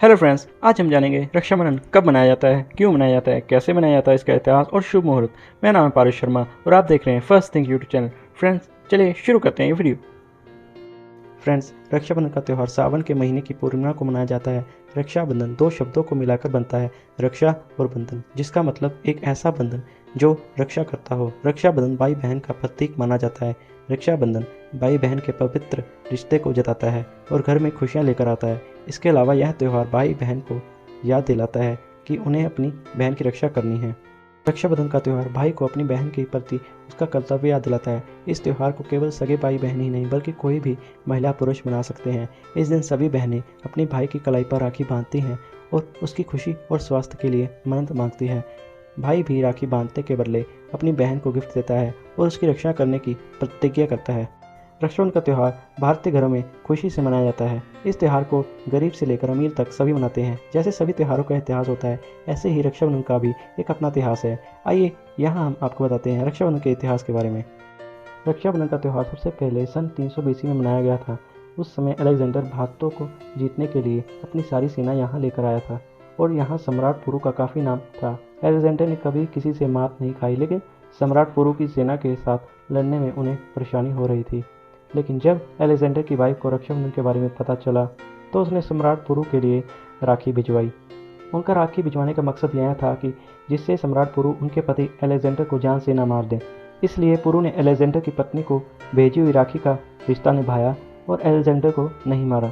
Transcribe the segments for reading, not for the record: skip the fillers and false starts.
Hello friends, आज हम जानेंगे रक्षाबंधन कब मनाया जाता है, क्यों मनाया जाता है, कैसे मनाया जाता है, इसका इतिहास और शुभ मुहूर्त। मेरा नाम है पारुष शर्मा और आप देख रहे हैं first thing YouTube channel. Friends, चलिए शुरू करते हैं ये वीडियो। फ्रेंड्स, रक्षाबंधन का त्यौहार सावन के महीने की पूर्णिमा को मनाया जाता है। रक्षाबंधन दो शब्दों को मिलाकर बनता है, रक्षा और बंधन, जिसका मतलब एक ऐसा बंधन जो रक्षा करता हो। रक्षाबंधन भाई बहन का प्रतीक माना जाता है। रक्षाबंधन भाई बहन के पवित्र रिश्ते को जताता है और घर में खुशियाँ लेकर आता है। इसके अलावा यह त्यौहार भाई बहन को याद दिलाता है कि उन्हें अपनी बहन की रक्षा करनी है। रक्षाबंधन का त्यौहार भाई को अपनी बहन के प्रति उसका कर्तव्य याद दिलाता है। इस त्यौहार को केवल सगे भाई बहन ही नहीं बल्कि कोई भी महिला पुरुष मना सकते हैं। इस दिन सभी बहनें अपनी भाई की कलाई पर राखी बांधती हैं और उसकी खुशी और स्वास्थ्य के लिए मन्नत मांगती हैं। भाई भी राखी बांधने के बदले अपनी बहन को गिफ्ट देता है और उसकी रक्षा करने की प्रतिज्ञा करता है। रक्षाबंधन का त्यौहार भारतीय घरों में खुशी से मनाया जाता है। इस त्यौहार को गरीब से लेकर अमीर तक सभी मनाते हैं। जैसे सभी त्योहारों का इतिहास होता है, ऐसे ही रक्षाबंधन का भी एक अपना इतिहास है। आइए यहाँ हम आपको बताते हैं रक्षाबंधन के इतिहास के बारे में। रक्षाबंधन का त्यौहार सबसे पहले सन 300 BC में मनाया गया था। उस समय अलेक्जेंडर भारतों को जीतने के लिए अपनी सारी सेना यहाँ लेकर आया था और यहाँ सम्राट पुरु का काफ़ी नाम था। अलेक्जेंडर ने कभी किसी से मात नहीं खाई, लेकिन सम्राट पुरु की सेना के साथ लड़ने में उन्हें परेशानी हो रही थी। लेकिन जब अलेक्जेंडर की वाइफ को रक्षाबंधन के बारे में पता चला तो उसने सम्राट पुरु के लिए राखी भिजवाई। उनका राखी भिजवाने का मकसद यह था कि जिससे सम्राट पुरु उनके पति अलेक्जेंडर को जान से न मार दें। इसलिए पुरु ने अलेक्जेंडर की पत्नी को भेजी हुई राखी का रिश्ता निभाया और अलेक्जेंडर को नहीं मारा।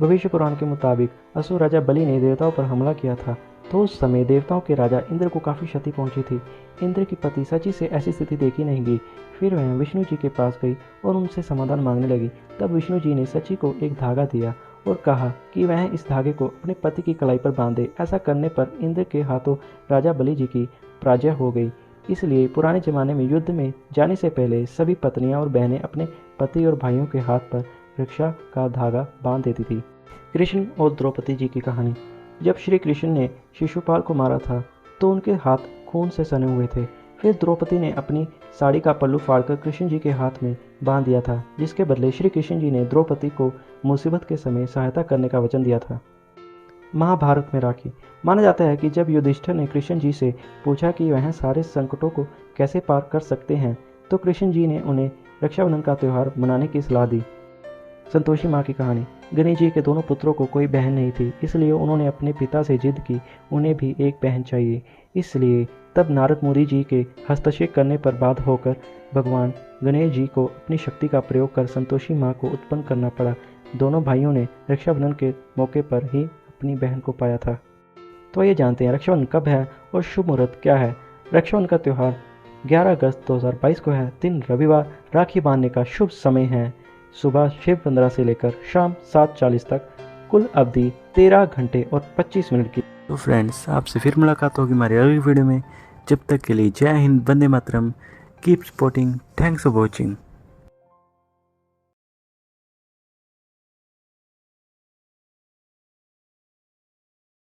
भविष्य पुराण के मुताबिक असुर राजा बलि ने देवताओं पर हमला किया था, तो उस समय देवताओं के राजा इंद्र को काफ़ी क्षति पहुंची थी। इंद्र की पति सची से ऐसी स्थिति देखी नहीं गई। फिर वह विष्णु जी के पास गई और उनसे समाधान मांगने लगी। तब विष्णु जी ने सची को एक धागा दिया और कहा कि वह इस धागे को अपने पति की कलाई पर बांधे। ऐसा करने पर इंद्र के हाथों राजा बलि जी की पराजय हो गई। इसलिए पुराने जमाने में युद्ध में जाने से पहले सभी पत्नियां और बहनें अपने पति और भाइयों के हाथ पर रक्षा का धागा बांध देती थी। कृष्ण और द्रौपदी जी की कहानी। जब श्री कृष्ण ने शिशुपाल को मारा था तो उनके हाथ खून से सने हुए थे। फिर द्रौपदी ने अपनी साड़ी का पल्लू फाड़कर कृष्ण जी के हाथ में बांध दिया था, जिसके बदले श्री कृष्ण जी ने द्रौपदी को मुसीबत के समय सहायता करने का वचन दिया था। महाभारत में राखी। माना जाता है कि जब युधिष्ठिर ने कृष्ण जी से पूछा कि वह सारे संकटों को कैसे पार कर सकते हैं, तो कृष्ण जी ने उन्हें रक्षाबंधन का त्यौहार मनाने की सलाह दी। संतोषी माँ की कहानी। गणेश जी के दोनों पुत्रों को कोई बहन नहीं थी, इसलिए उन्होंने अपने पिता से जिद की उन्हें भी एक बहन चाहिए। इसलिए तब नारद मुनि जी के हस्तक्षेप करने पर बाध्य होकर भगवान गणेश जी को अपनी शक्ति का प्रयोग कर संतोषी माँ को उत्पन्न करना पड़ा। दोनों भाइयों ने रक्षाबंधन के मौके पर ही अपनी बहन को पाया था। तो ये जानते हैं रक्षाबंधन कब है और शुभ मुहूर्त क्या है। रक्षाबंधन का त्यौहार 11 अगस्त 2022 को है। दिन रविवार। राखी बांधने का शुभ समय है सुबह 6:15 से लेकर शाम 7:40 तक। कुल अवधि 13 घंटे और 25 मिनट की। तो फ्रेंड्स, आपसे फिर मुलाकात होगी हमारी अगली वीडियो में। जब तक के लिए जय हिंद, वंदे मातरम, keep supporting, thanks for watching.